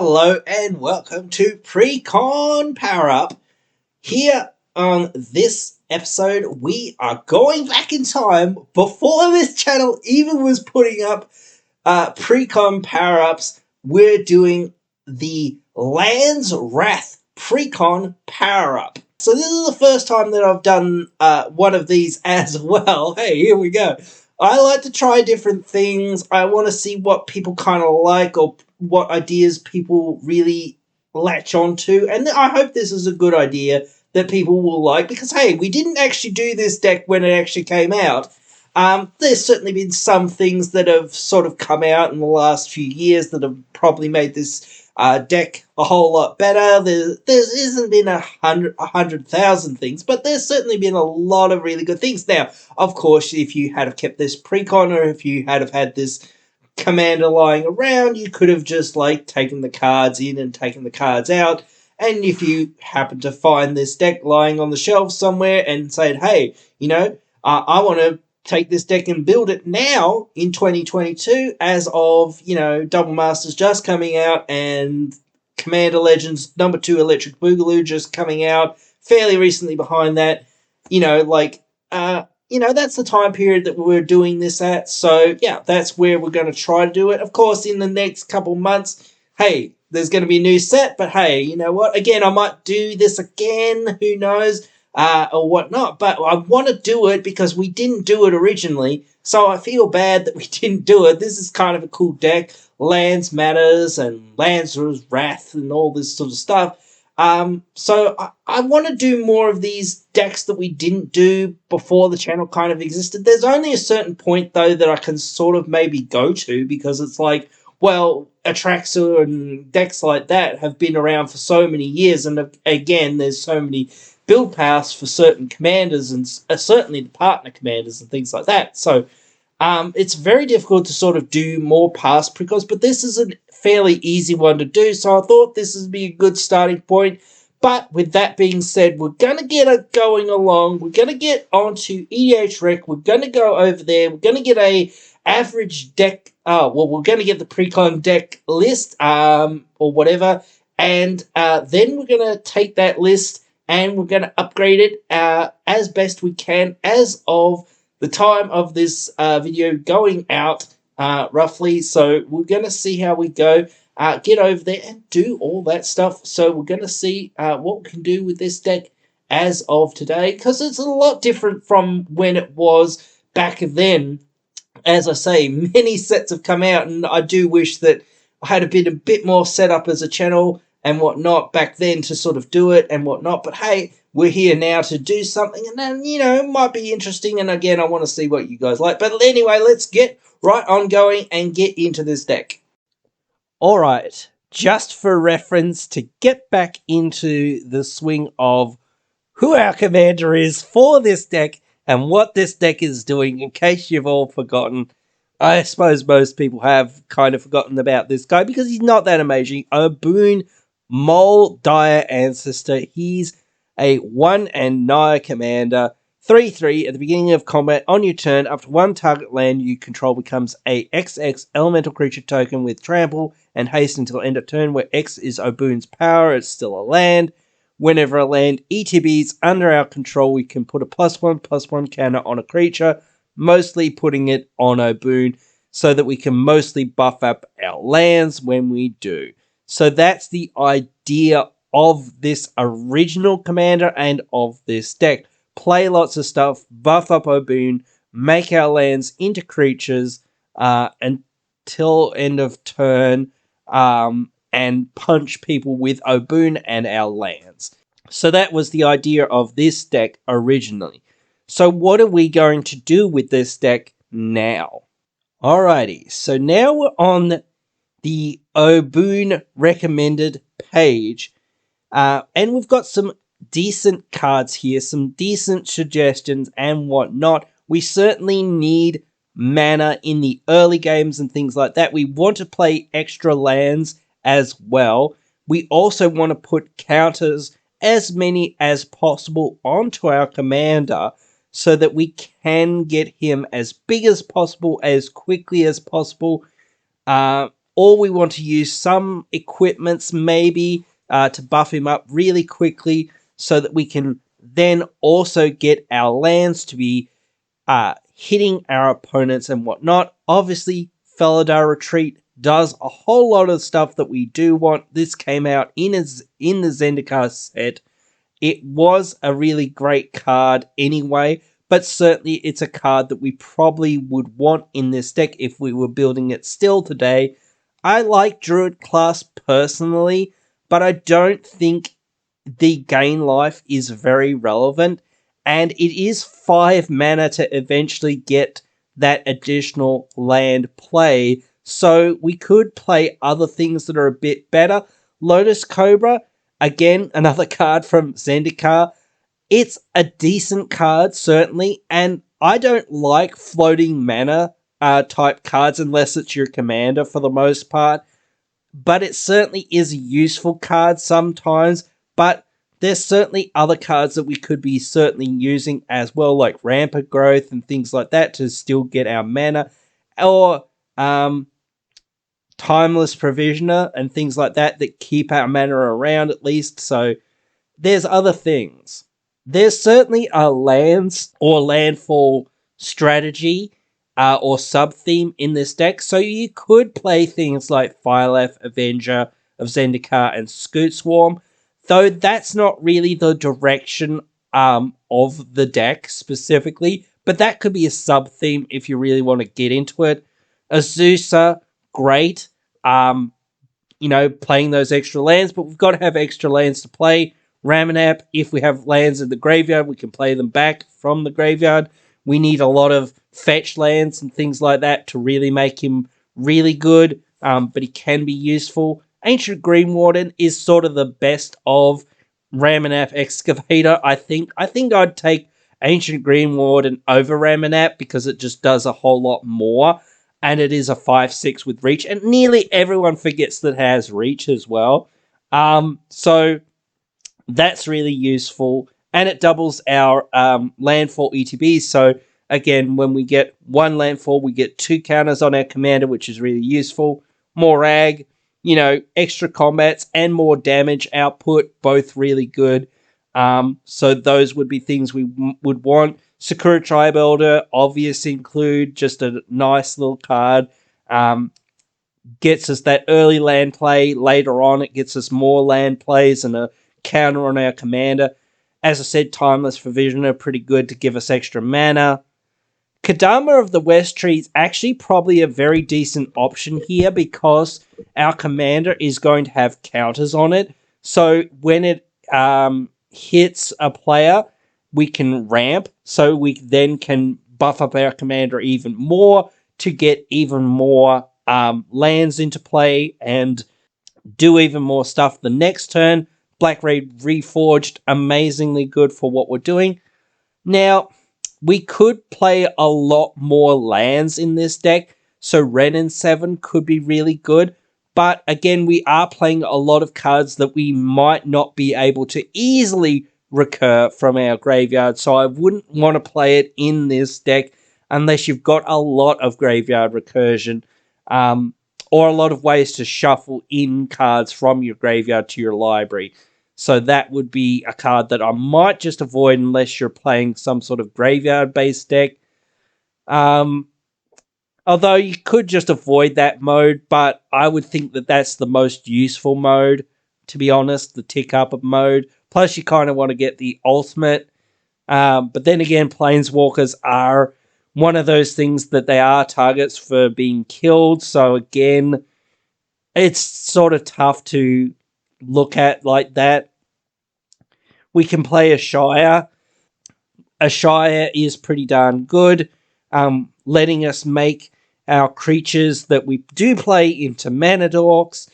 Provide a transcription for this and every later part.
Hello and welcome to Precon Power Up. Here on this episode, we are going back in time before this channel even was putting up Precon Power Ups. We're doing the Land's Wrath Precon Power Up. So this is the first time that I've done one of these as well. Hey, here we go. I like to try different things. I want to see what people kind of like or what ideas people really latch onto. And I hope this is a good idea that people will like because, hey, we didn't actually do this deck when it actually came out. There's certainly been some things that have sort of come out in the last few years that have probably made this deck a whole lot better. There isn't been 100,000 things, but there's certainly been a lot of really good things. Now, of course, if you had have kept this precon or if you had have had this commander lying around, you could have just like taken the cards in and taken the cards out. And if you happen to find this deck lying on the shelf somewhere and said, hey, I want to take this deck and build it now in 2022 as of, Double Masters just coming out and Commander Legends #2 Electric Boogaloo just coming out fairly recently behind that, that's the time period that we're doing this at. So, yeah, that's where we're going to try to do it. Of course, in the next couple months, hey, there's going to be a new set, but hey, you know what? Again, I might do this again, who knows, or whatnot, but I want to do it because we didn't do it originally, so I feel bad that we didn't do it. This is kind of a cool deck. Lands Matters and Lands Wrath and all this sort of stuff. So I want to do more of these decks that we didn't do before the channel kind of existed. There's only a certain point, though, that I can sort of maybe go to because it's like, well, Atraxa and decks like that have been around for so many years, and again, there's so many build paths for certain commanders and certainly the partner commanders and things like that. So it's very difficult to sort of do more past precons, but this is a fairly easy one to do, so I thought this would be a good starting point. But with that being said, we're going to get it going along. We're going to get onto EDH Rec. We're going to go over there. We're going to get a average deck. We're going to get the precon deck list or whatever. And then we're going to take that list and we're going to upgrade it as best we can as of the time of this video going out, roughly. So we're going to see how we go. Get over there and do all that stuff. So we're going to see what we can do with this deck as of today, because it's a lot different from when it was back then. As I say, many sets have come out, and I do wish that I had a bit more set up as a channel and whatnot back then to sort of do it and whatnot. But hey, we're here now to do something, and then, it might be interesting. And again, I want to see what you guys like. But anyway, let's get right on going and get into this deck. Alright, just for reference, to get back into the swing of who our commander is for this deck and what this deck is doing, in case you've all forgotten. I suppose most people have kind of forgotten about this guy because he's not that amazing. Oboon, Mole Dire Ancestor. He's a 1 and Naya commander. 3/3 at the beginning of combat on your turn, up to one target land you control becomes a XX elemental creature token with trample and haste until end of turn, where X is Oboon's power. It's still a land. Whenever a land ETBs under our control, we can put a +1/+1 counter on a creature, mostly putting it on Oboon so that we can mostly buff up our lands when we do. So that's the idea of this original commander and of this deck. Play lots of stuff, buff up Oboon, make our lands into creatures until end of turn, and punch people with Oboon and our lands. So that was the idea of this deck originally. So what are we going to do with this deck now? Alrighty, so now we're on the Oboon recommended page, and we've got some decent cards here, some decent suggestions and whatnot. We certainly need mana in the early games and things like that. We want to play extra lands as well. We also want to put counters, as many as possible, onto our commander so that we can get him as big as possible, as quickly as possible, or we want to use some equipments maybe to buff him up really quickly so that we can then also get our lands to be hitting our opponents and whatnot. Obviously, Felidar Retreat does a whole lot of stuff that we do want. This came out in the Zendikar set. It was a really great card anyway, but certainly it's a card that we probably would want in this deck if we were building it still today. I like Druid class personally, but I don't think the gain life is very relevant, and it is 5 mana to eventually get that additional land play, so we could play other things that are a bit better. Lotus Cobra, again, another card from Zendikar. It's a decent card, certainly, and I don't like floating mana type cards unless it's your commander for the most part, but it certainly is a useful card sometimes, but there's certainly other cards that we could be certainly using as well, like Rampant Growth and things like that to still get our mana, or Timeless Provisioner and things like that that keep our mana around at least, so there's other things. There's certainly a lands or landfall strategy or sub-theme in this deck, so you could play things like Fireleth, Avenger of Zendikar, and Scoot Swarm, though that's not really the direction of the deck specifically, but that could be a sub-theme if you really want to get into it. Azusa, great, playing those extra lands, but we've got to have extra lands to play. Ramanap, if we have lands in the graveyard, we can play them back from the graveyard. We need a lot of fetch lands and things like that to really make him really good, but he can be useful. Ancient Green Warden is sort of the best of Ramanap Excavator, I think. I think I'd take Ancient Green Warden over Ramanap because it just does a whole lot more, and it is a 5/6 with reach, and nearly everyone forgets that it has reach as well. So that's really useful, and it doubles our landfall ETBs. So again, when we get one landfall, we get 2 counters on our commander, which is really useful. More ag, extra combats and more damage output, both really good. So those would be things we would want. Sakura Tribe Elder, obvious include, just a nice little card. Gets us that early land play. Later on, it gets us more land plays and a counter on our commander. As I said, Timeless Provisioner, pretty good to give us extra mana. Kadama of the West Tree is actually probably a very decent option here because our commander is going to have counters on it. So when it hits a player, we can ramp, so we then can buff up our commander even more to get even more lands into play and do even more stuff the next turn. Black Raid Reforged, amazingly good for what we're doing. Now, we could play a lot more lands in this deck, so Renin 7 could be really good, but again, we are playing a lot of cards that we might not be able to easily recur from our graveyard, so I wouldn't want to play it in this deck unless you've got a lot of graveyard recursion, or a lot of ways to shuffle in cards from your graveyard to your library. So that would be a card that I might just avoid unless you're playing some sort of graveyard-based deck. Although you could just avoid that mode, but I would think that that's the most useful mode, to be honest, the tick-up of mode. Plus, you kind of want to get the ultimate. But then again, Planeswalkers are one of those things that they are targets for being killed. So again, it's sort of tough to look at like that. We can play a Shire. A Shire is pretty darn good, letting us make our creatures that we do play into mana dorks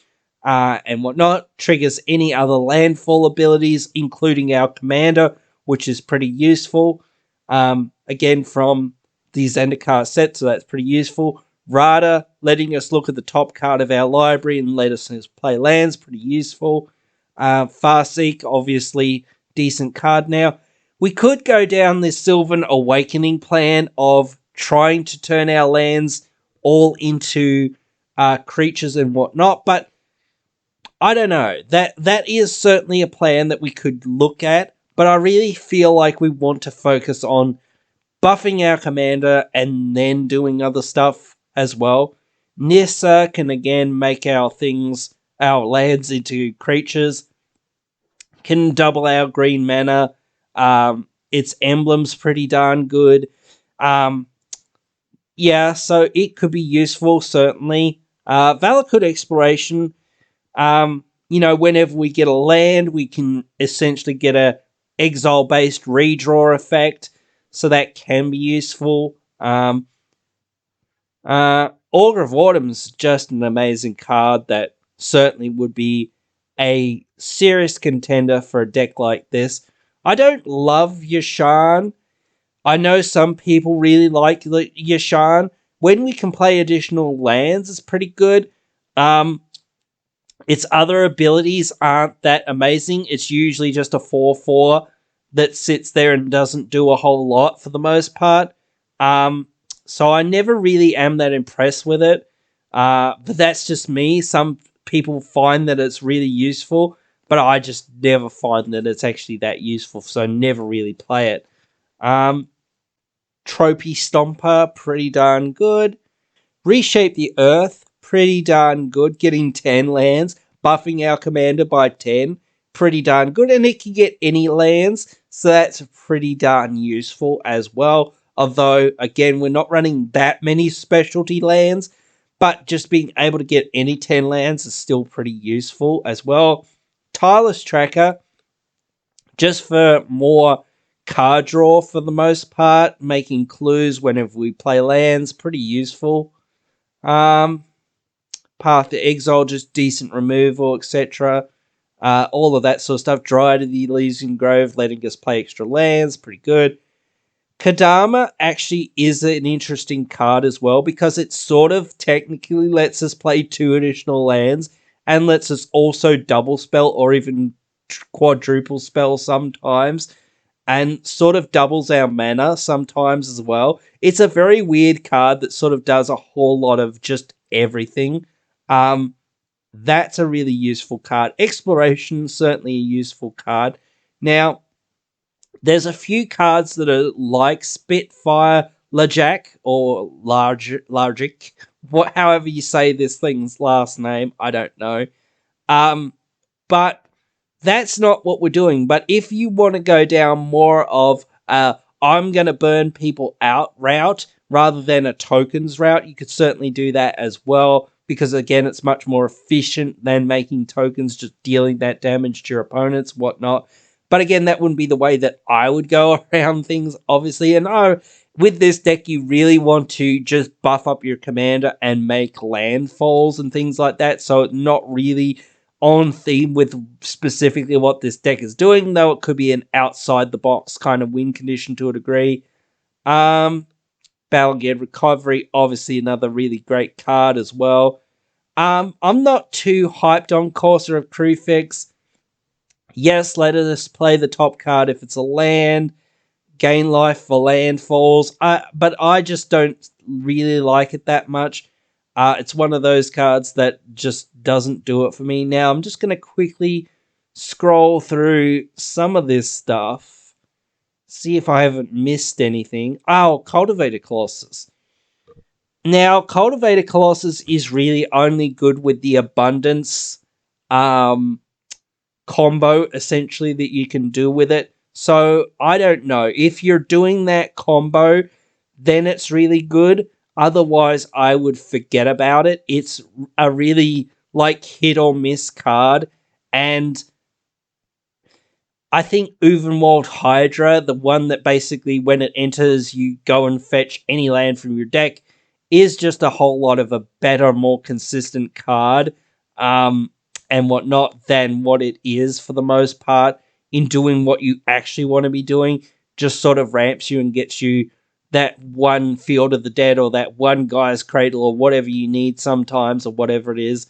and whatnot. Triggers any other landfall abilities, including our commander, which is pretty useful. Again, from the Zendikar set, so that's pretty useful. Rada, letting us look at the top card of our library and let us play lands, pretty useful. Farseek, obviously, decent card now. We could go down this Sylvan Awakening plan of trying to turn our lands all into creatures and whatnot. But I don't know. That is certainly a plan that we could look at. But I really feel like we want to focus on buffing our commander and then doing other stuff as well. Nissa can again make our lands into creatures, can double our green mana. Its emblem's pretty darn good. Yeah, so it could be useful, certainly. Valakut Exploration, whenever we get a land, we can essentially get a exile-based redraw effect, so that can be useful. Augur of Autumn's just an amazing card that certainly would be a serious contender for a deck like this. I don't love Yasharn. I know some people really like Yasharn. When we can play additional lands, it's pretty good. Its other abilities aren't that amazing. It's usually just a 4/4 that sits there and doesn't do a whole lot for the most part. So I never really am that impressed with it. But that's just me. Some people find that it's really useful, but I just never find that it's actually that useful, so I never really play it. Trophy Stomper, pretty darn good. Reshape the Earth, pretty darn good. Getting 10 lands, buffing our commander by 10, pretty darn good. And it can get any lands, so that's pretty darn useful as well. Although, again, we're not running that many specialty lands, but just being able to get any 10 lands is still pretty useful as well. Tireless Tracker, just for more card draw for the most part, making clues whenever we play lands, pretty useful. Path to Exile, just decent removal, etc. All of that sort of stuff. Dryad of the Elysian Grove, letting us play extra lands, pretty good. Kadama actually is an interesting card as well, because it sort of technically lets us play 2 additional lands and lets us also double spell or even quadruple spell sometimes, and sort of doubles our mana sometimes as well. It's a very weird card that sort of does a whole lot of just everything. That's a really useful card. Exploration, certainly a useful card. Now, there's a few cards that are like Spitfire Lajak, or Largic, however you say this thing's last name, I don't know. But that's not what we're doing. But if you want to go down more of I'm going to burn people out route rather than a tokens route, you could certainly do that as well, because again, it's much more efficient than making tokens, just dealing that damage to your opponents, whatnot. But again, that wouldn't be the way that I would go around things, obviously. And with this deck, you really want to just buff up your commander and make landfalls and things like that. So it's not really on theme with specifically what this deck is doing, though it could be an outside-the-box kind of win condition to a degree. Balagad Recovery, obviously another really great card as well. I'm not too hyped on Courser of Crufix. Yes, let us play the top card if it's a land. Gain life for landfalls. But I just don't really like it that much. It's one of those cards that just doesn't do it for me. Now, I'm just going to quickly scroll through some of this stuff. See if I haven't missed anything. Oh, Cultivated Colossus. Now, Cultivated Colossus is really only good with the abundance combo, essentially, that you can do with it. So, I don't know. If you're doing that combo, then it's really good. Otherwise, I would forget about it. It's a really, hit or miss card. And I think Uvenwald Hydra, the one that basically, when it enters, you go and fetch any land from your deck, is just a whole lot of a better, more consistent card. And whatnot than what it is for the most part in doing what you actually want to be doing. Just sort of ramps you and gets you that one Field of the Dead or that one Guy's Cradle or whatever you need sometimes, or whatever it is.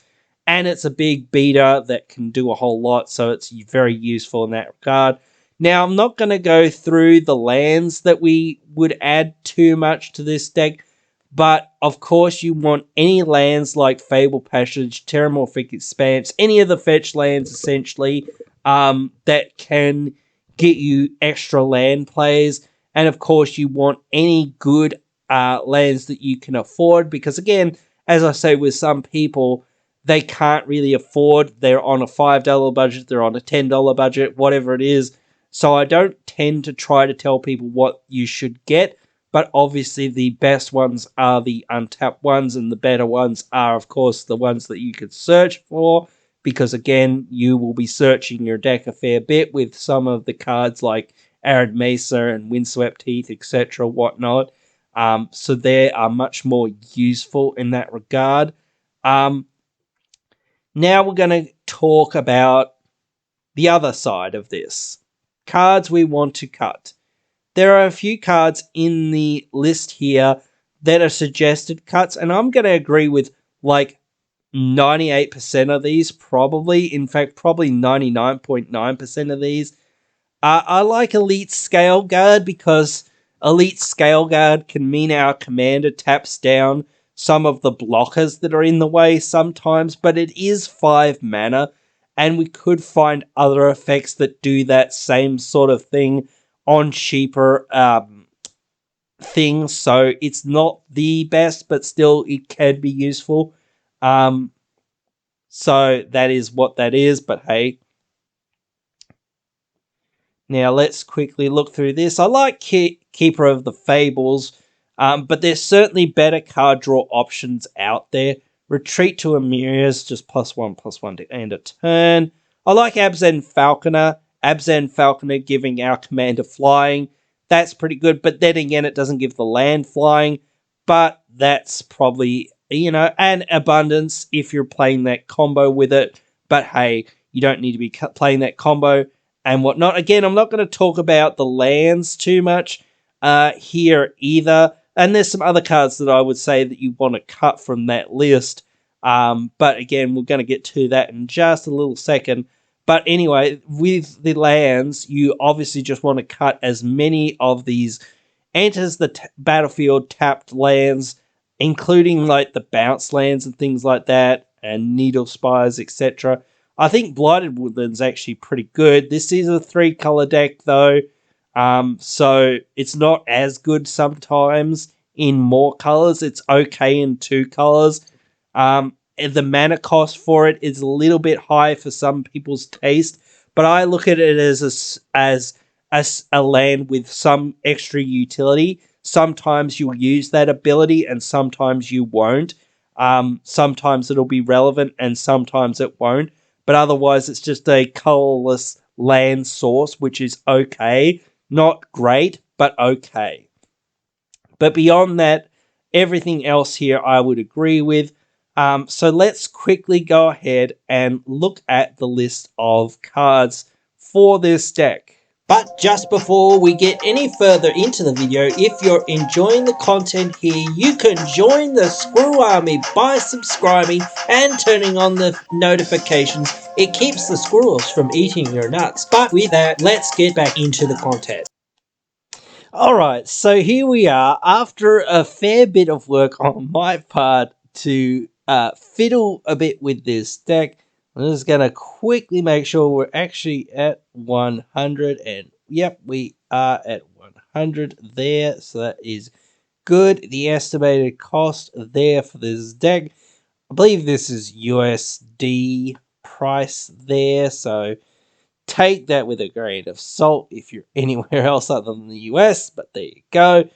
And it's a big beater that can do a whole lot, so it's very useful in that regard. Now, I'm not going to go through the lands that we would add too much to this deck, But of course, you want any lands like Fable Passage, Terramorphic Expanse, any of the fetch lands essentially that can get you extra land plays. And of course, you want any good lands that you can afford, because again, as I say, with some people, they can't really afford. They're on a $5 budget, they're on a $10 budget, whatever it is. So I don't tend to try to tell people what you should get, but obviously the best ones are the untapped ones, and the better ones are, of course, the ones that you could search for, because again, you will be searching your deck a fair bit with some of the cards like Arid Mesa and Windswept Heath, etc., whatnot. So they are much more useful in that regard. Now we're going to talk about the other side of this. Cards we want to cut. There are a few cards in the list here that are suggested cuts, and I'm going to agree with like 98% of these, probably. In fact, probably 99.9% of these. I like Elite Scale Guard because Elite Scale Guard can mean our commander taps down some of the blockers that are in the way sometimes, but it is 5 mana, and we could find other effects that do that same sort of thing on cheaper things, so it's not the best, but still it can be useful. So that is what that is, but hey. Now let's quickly look through this. I like Keeper of the Fables, but there's certainly better card draw options out there. Retreat to Amirius, just +1/+1 to end a turn. I like Abzan Falconer. Abzan Falconer giving our commander flying. That's pretty good, but then again, it doesn't give the land flying. But that's probably, an abundance if you're playing that combo with it. But hey, you don't need to be playing that combo and whatnot. Again, I'm not going to talk about the lands too much here either. And there's some other cards that I would say that you want to cut from that list. But again, we're going to get to that in just a little second. But anyway, with the lands, you obviously just want to cut as many of these enters the battlefield tapped lands, including like the bounce lands and things like that, and Needle Spires, etc. I think Blighted Woodland's actually pretty good. This is a 3-color deck, though, so it's not as good sometimes in more colors. It's okay in 2 colors. The mana cost for it is a little bit high for some people's taste, but I look at it as a land with some extra utility. Sometimes you'll use that ability, and sometimes you won't. Sometimes it'll be relevant, and sometimes it won't. But otherwise, it's just a colorless land source, which is okay. Not great, but okay. But beyond that, everything else here I would agree with. So let's quickly go ahead and look at the list of cards for this deck. But just before we get any further into the video, if you're enjoying the content here, you can join the Squirrel Army by subscribing and turning on the notifications. It keeps the squirrels from eating your nuts. But with that, let's get back into the content. Alright, so here we are, after a fair bit of work on my part to fiddle a bit with this deck. I'm just going to quickly make sure we're actually at 100, and yep, we are at 100 there, so that is good. The estimated cost there for this deck, I believe this is USD price there, so take that with a grain of salt if you're anywhere else other than the US, but there you go.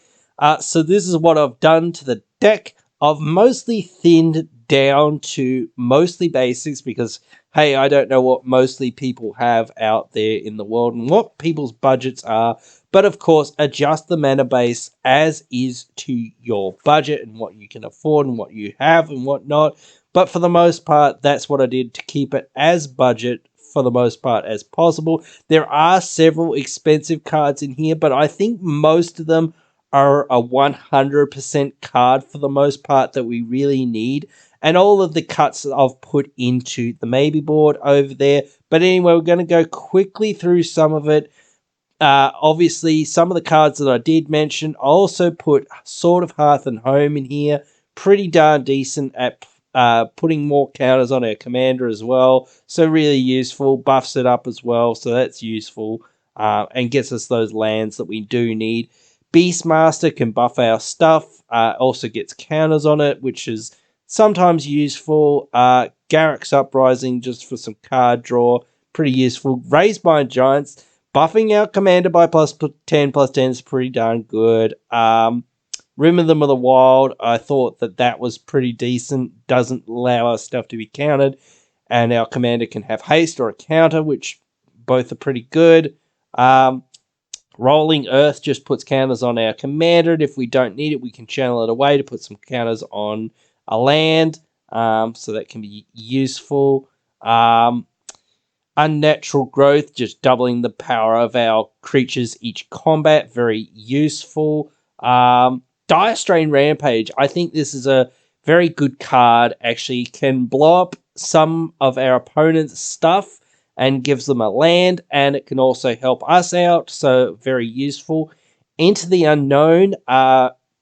So this is what I've done to the deck. I've mostly thinned down to mostly basics because, hey, I don't know what mostly people have out there in the world and what people's budgets are. But of course, adjust the mana base as is to your budget and what you can afford and what you have and whatnot. But for the most part, that's what I did to keep it as budget for the most part as possible. There are several expensive cards in here, but I think most of them are a 100% card for the most part that we really need. And all of the cuts that I've put into the maybe board over there. But anyway, we're going to go quickly through some of it. Obviously, some of the cards that I did mention, I also put Sword of Hearth and Home in here. Pretty darn decent at putting more counters on our commander as well. So really useful. Buffs it up as well. So that's useful. And gets us those lands that we do need. Beastmaster can buff our stuff. Also gets counters on it, which is sometimes useful. Garrick's Uprising just for some card draw. Pretty useful. Raised by Giants. Buffing our commander by +10/+10 is pretty darn good. Rhythm of the Wild, I thought that was pretty decent. Doesn't allow our stuff to be countered. And our commander can have haste or a counter, which both are pretty good. Rolling Earth just puts counters on our commander. And if we don't need it, we can channel it away to put some counters on a land. So that can be useful. Unnatural Growth, just doubling the power of our creatures each combat. Very useful. Dire Strain Rampage. I think this is a very good card. Actually can blow up some of our opponent's stuff and gives them a land, and it can also help us out, so very useful. Into the Unknown,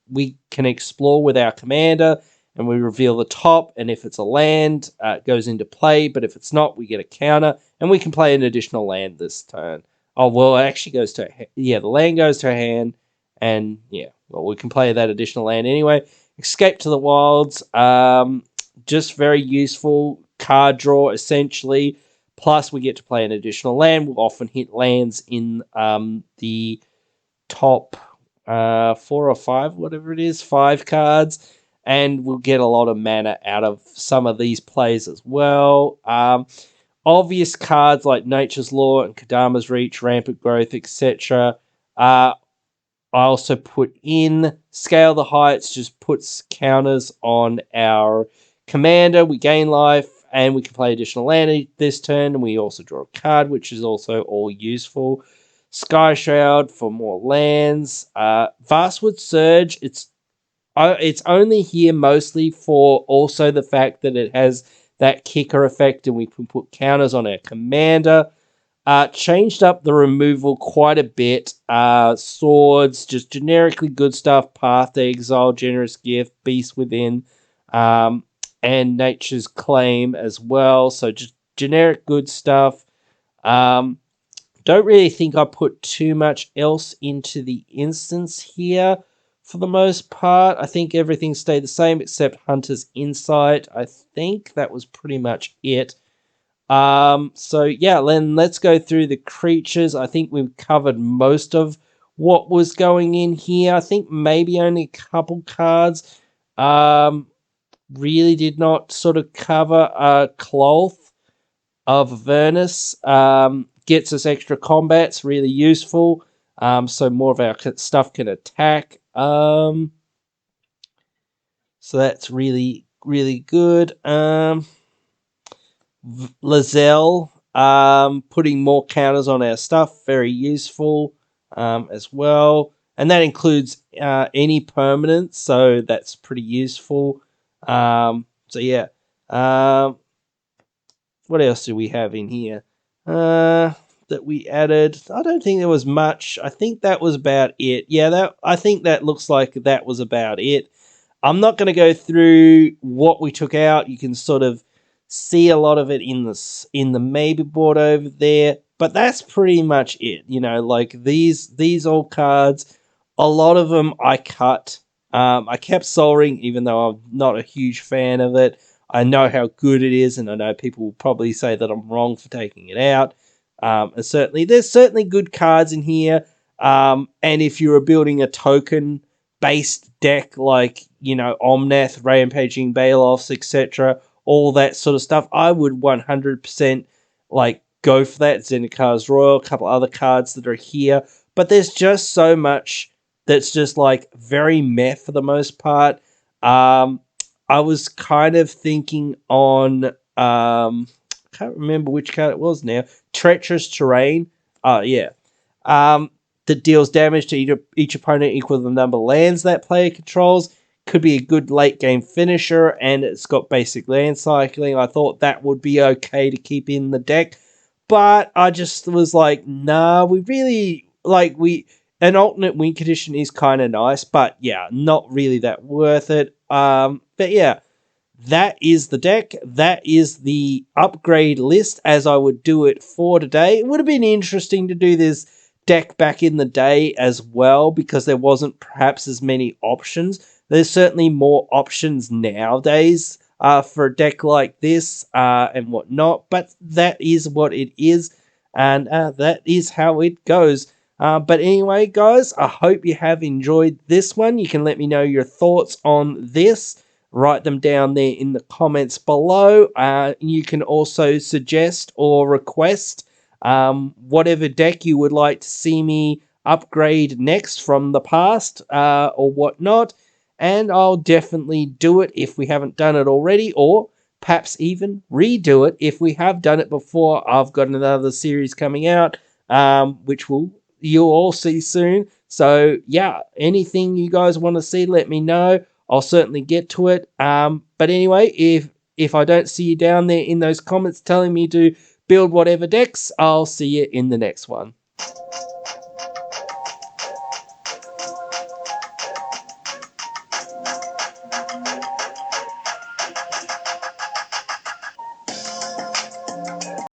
we can explore with our commander, and we reveal the top, and if it's a land, it goes into play, but if it's not, we get a counter, and we can play an additional land this turn. Oh, well, it actually goes to... Yeah, the land goes to a hand, and yeah, well, we can play that additional land anyway. Escape to the Wilds, just very useful. Card draw, essentially. Plus, we get to play an additional land. We'll often hit lands in the top 4 or 5, whatever it is, 5 cards. And we'll get a lot of mana out of some of these plays as well. Obvious cards like Nature's Law and Kadama's Reach, Rampant Growth, etc. I also put in Scale the Heights, just puts counters on our commander. We gain life, and we can play additional land this turn, and we also draw a card, which is also all useful. Sky Shroud for more lands. Vastwood Surge, it's only here mostly for also the fact that it has that kicker effect, and we can put counters on our commander. Changed up the removal quite a bit. Swords, just generically good stuff. Path to Exile, Generous Gift, Beast Within, and Nature's Claim as well. So just generic good stuff. Don't really think I put too much else into the instance here for the most part. I think everything stayed the same except Hunter's Insight. I think that was pretty much it. So yeah, then let's go through the creatures. I think we've covered most of what was going in here. I think maybe only a couple cards really did not sort of cover. Cloth of Avernus gets us extra combats, really useful. So more of our stuff can attack. So that's really, really good. Lizelle, putting more counters on our stuff, very useful as well. And that includes any permanents, so that's pretty useful. So yeah. What else do we have in here that we added? I don't think there was much. I think that was about it. Yeah, I think that looks like that was about it. I'm not going to go through what we took out. You can sort of see a lot of it in the maybe board over there, but that's pretty much it. You know, like these old cards, a lot of them I cut. I kept Sol Ring, even though I'm not a huge fan of it. I know how good it is, and I know people will probably say that I'm wrong for taking it out. And there's certainly good cards in here. And if you were building a token-based deck like, you know, Omnath, Rampaging Baloths, etc., all that sort of stuff, I would 100% like go for that. Zendikar's Royal, a couple other cards that are here. But there's just so much that's just like very meh for the most part. I was kind of thinking on, I can't remember which card it was now. Treacherous Terrain. Yeah. That deals damage to each opponent equal to the number of lands that player controls. Could be a good late game finisher, and it's got basic land cycling. I thought that would be okay to keep in the deck. But I just was like, nah, we really like an alternate win condition is kind of nice, but yeah, not really that worth it. But yeah, that is the deck. That is the upgrade list as I would do it for today. It would have been interesting to do this deck back in the day as well because there wasn't perhaps as many options. There's certainly more options nowadays for a deck like this and whatnot, but that is what it is, and that is how it goes. But anyway, guys, I hope you have enjoyed this one. You can let me know your thoughts on this. Write them down there in the comments below. You can also suggest or request whatever deck you would like to see me upgrade next from the past or whatnot. And I'll definitely do it if we haven't done it already, or perhaps even redo it if we have done it before. I've got another series coming out, which you'll all see soon. So yeah, anything you guys want to see, let me know. I'll certainly get to it. But anyway, if I don't see you down there in those comments telling me to build whatever decks, I'll see you in the next one.